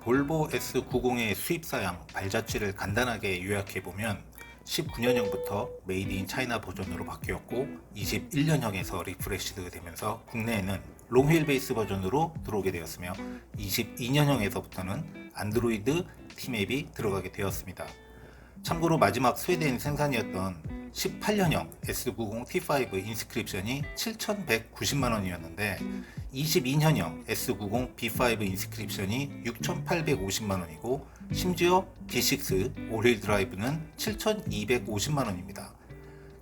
볼보 S90의 수입사양 발자취를 간단하게 요약해보면 19년형부터 메이드 인 차이나 버전으로 바뀌었고 21년형에서 리프레시드 되면서 국내에는 롱휠 베이스 버전으로 들어오게 되었으며 22년형에서부터는 안드로이드 T맵이 들어가게 되었습니다. 참고로 마지막 스웨덴 생산이었던 18년형 S90 T5 인스크립션이 7,190만원이었는데 22년형 S90 B5 인스크립션이 6,850만원이고 심지어 B6 올휠 드라이브는 7,250만원입니다.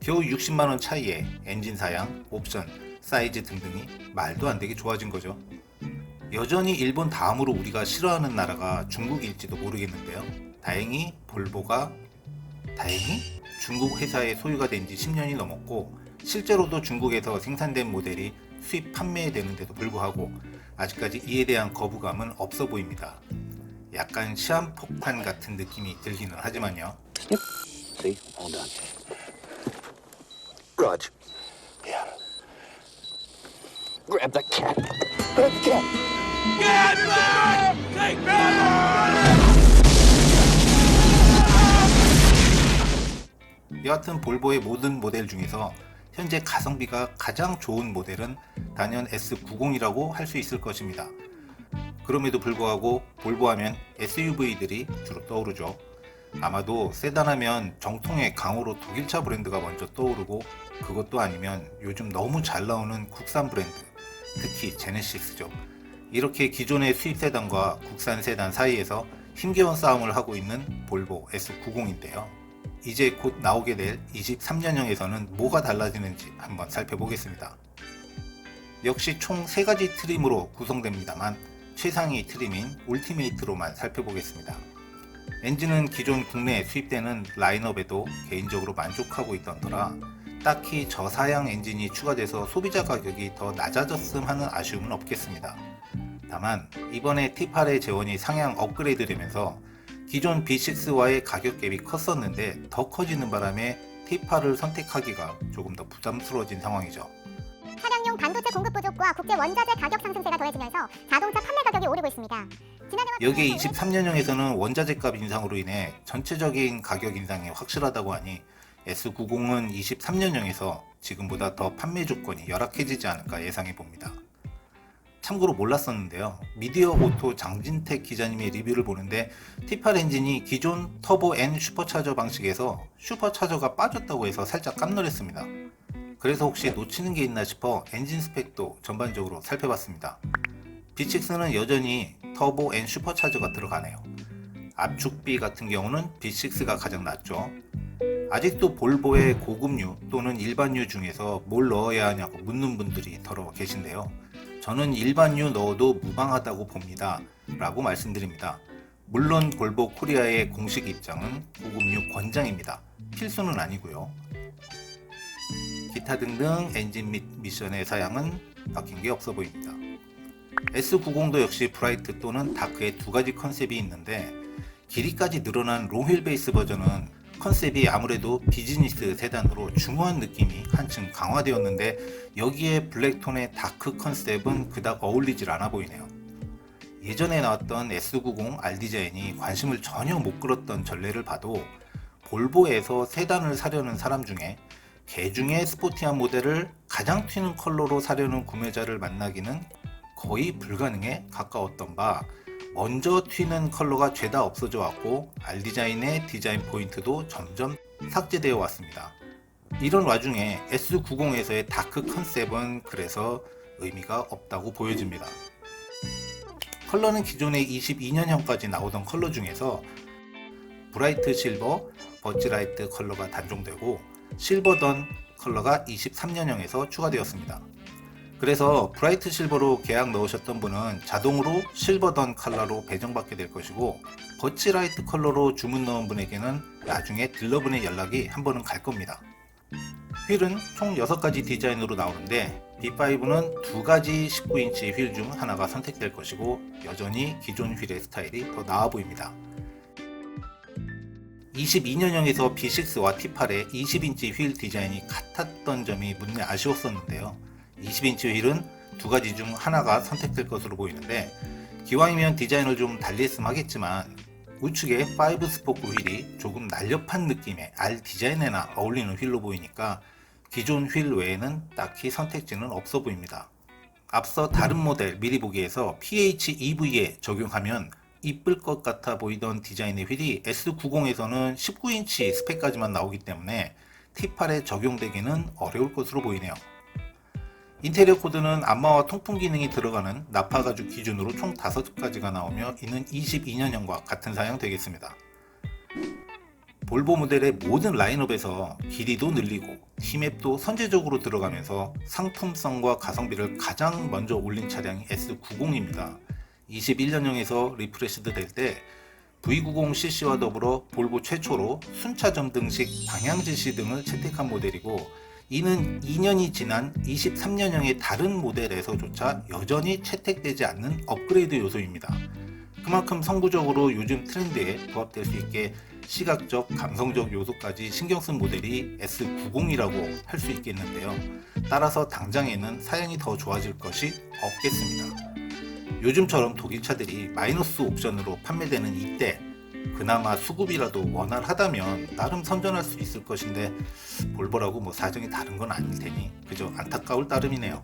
겨우 60만원 차이에 엔진 사양, 옵션, 사이즈 등등이 말도 안 되게 좋아진 거죠. 여전히 일본 다음으로 우리가 싫어하는 나라가 중국일지도 모르겠는데요. 다행히 중국 회사의 소유가 된 지 10년이 넘었고 실제로도 중국에서 생산된 모델이 수입 판매되는데도 불구하고 아직까지 이에 대한 거부감은 없어 보입니다. 약간 시한폭탄 같은 느낌이 들기는 하지만요. See? All done. Raj. Yeah. Grab that cat. Grab the cat. Get back! Take back! 여하튼 볼보의 모든 모델 중에서 현재 가성비가 가장 좋은 모델은 단연 S90이라고 할 수 있을 것입니다. 그럼에도 불구하고 볼보 하면 SUV들이 주로 떠오르죠. 아마도 세단 하면 정통의 강호로 독일차 브랜드가 먼저 떠오르고 그것도 아니면 요즘 너무 잘 나오는 국산 브랜드, 특히 제네시스죠. 이렇게 기존의 수입 세단과 국산 세단 사이에서 힘겨운 싸움을 하고 있는 볼보 S90인데요. 이제 곧 나오게 될 23년형에서는 뭐가 달라지는지 한번 살펴보겠습니다. 역시 총 3가지 트림으로 구성됩니다만 최상위 트림인 울티메이트로만 살펴보겠습니다. 엔진은 기존 국내에 수입되는 라인업에도 개인적으로 만족하고 있던 터라 딱히 저사양 엔진이 추가돼서 소비자 가격이 더 낮아졌음 하는 아쉬움은 없겠습니다. 다만 이번에 T8의 재원이 상향 업그레이드 되면서 기존 B6와의 가격 갭이 컸었는데 더 커지는 바람에 T8을 선택하기가 조금 더 부담스러워진 상황이죠. 차량용 반도체 공급 부족과 국제 원자재 가격 상승세가 더해지면서 자동차 판매 가격이 오르고 있습니다. 여기에 23년형에서는 원자재 값 인상으로 인해 전체적인 가격 인상이 확실하다고 하니 S90은 23년형에서 지금보다 더 판매 조건이 열악해지지 않을까 예상해 봅니다. 참고로 몰랐었는데요. 미디어 오토 장진택 기자님의 리뷰를 보는데 T8 엔진이 기존 터보 N 슈퍼차저 방식에서 슈퍼차저가 빠졌다고 해서 살짝 깜놀했습니다. 그래서 혹시 놓치는 게 있나 싶어 엔진 스펙도 전반적으로 살펴봤습니다. B6는 여전히 터보 N 슈퍼차저가 들어가네요. 압축비 같은 경우는 B6가 가장 낫죠. 아직도 볼보의 고급류 또는 일반류 중에서 뭘 넣어야 하냐고 묻는 분들이 더러 계신데요. 저는 일반류 넣어도 무방하다고 봅니다 라고 말씀드립니다. 물론 볼보 코리아의 공식 입장은 고급류 권장입니다. 필수는 아니고요. 기타 등등 엔진 및 미션의 사양은 바뀐 게 없어 보입니다. S90도 역시 브라이트 또는 다크의 2가지 컨셉이 있는데 길이까지 늘어난 롱휠 베이스 버전은 컨셉이 아무래도 비즈니스 세단으로 중후한 느낌이 한층 강화되었는데 여기에 블랙톤의 다크 컨셉은 그닥 어울리질 않아 보이네요. 예전에 나왔던 S90 R 디자인이 관심을 전혀 못 끌었던 전례를 봐도 볼보에서 세단을 사려는 사람 중에 개중에 스포티한 모델을 가장 튀는 컬러로 사려는 구매자를 만나기는 거의 불가능에 가까웠던 바 먼저 튀는 컬러가 죄다 없어져 왔고 R 디자인의 디자인 포인트도 점점 삭제되어 왔습니다. 이런 와중에 S90에서의 다크 컨셉은 그래서 의미가 없다고 보여집니다. 컬러는 기존의 22년형까지 나오던 컬러 중에서 브라이트 실버, 버치라이트 컬러가 단종되고 실버던 컬러가 23년형에서 추가되었습니다. 그래서 브라이트 실버로 계약 넣으셨던 분은 자동으로 실버던 컬러로 배정받게 될 것이고 버치라이트 컬러로 주문 넣은 분에게는 나중에 딜러분의 연락이 한 번은 갈 겁니다. 휠은 총 6가지 디자인으로 나오는데 B5는 2가지 19인치 휠 중 하나가 선택될 것이고 여전히 기존 휠의 스타일이 더 나아 보입니다. 22년형에서 B6와 T8의 20인치 휠 디자인이 같았던 점이 문내 아쉬웠었는데요. 20인치 휠은 2가지 중 하나가 선택될 것으로 보이는데 기왕이면 디자인을 좀 달리했으면 하겠지만 우측에 5 스포크 휠이 조금 날렵한 느낌의 R 디자인에나 어울리는 휠로 보이니까 기존 휠 외에는 딱히 선택지는 없어 보입니다. 앞서 다른 모델 미리 보기에서 PHEV에 적용하면 이쁠 것 같아 보이던 디자인의 휠이 S90에서는 19인치 스펙까지만 나오기 때문에 T8에 적용되기는 어려울 것으로 보이네요. 인테리어 코드는 안마와 통풍 기능이 들어가는 나파 가죽 기준으로 총 5가지가 나오며 이는 22년형과 같은 사양 되겠습니다. 볼보 모델의 모든 라인업에서 길이도 늘리고 T맵도 선제적으로 들어가면서 상품성과 가성비를 가장 먼저 올린 차량이 S90입니다. 21년형에서 리프레시드 될 때 V90CC와 더불어 볼보 최초로 순차 전등식 방향 지시 등을 채택한 모델이고 이는 2년이 지난 23년형의 다른 모델에서조차 여전히 채택되지 않는 업그레이드 요소입니다. 그만큼 성구적으로 요즘 트렌드에 부합될 수 있게 시각적, 감성적 요소까지 신경 쓴 모델이 S90이라고 할 수 있겠는데요. 따라서 당장에는 사양이 더 좋아질 것이 없겠습니다. 요즘처럼 독일차들이 마이너스 옵션으로 판매되는 이때 그나마 수급이라도 원활하다면 나름 선전할 수 있을 것인데 볼보라고 뭐 사정이 다른 건 아닐 테니 그저 안타까울 따름이네요.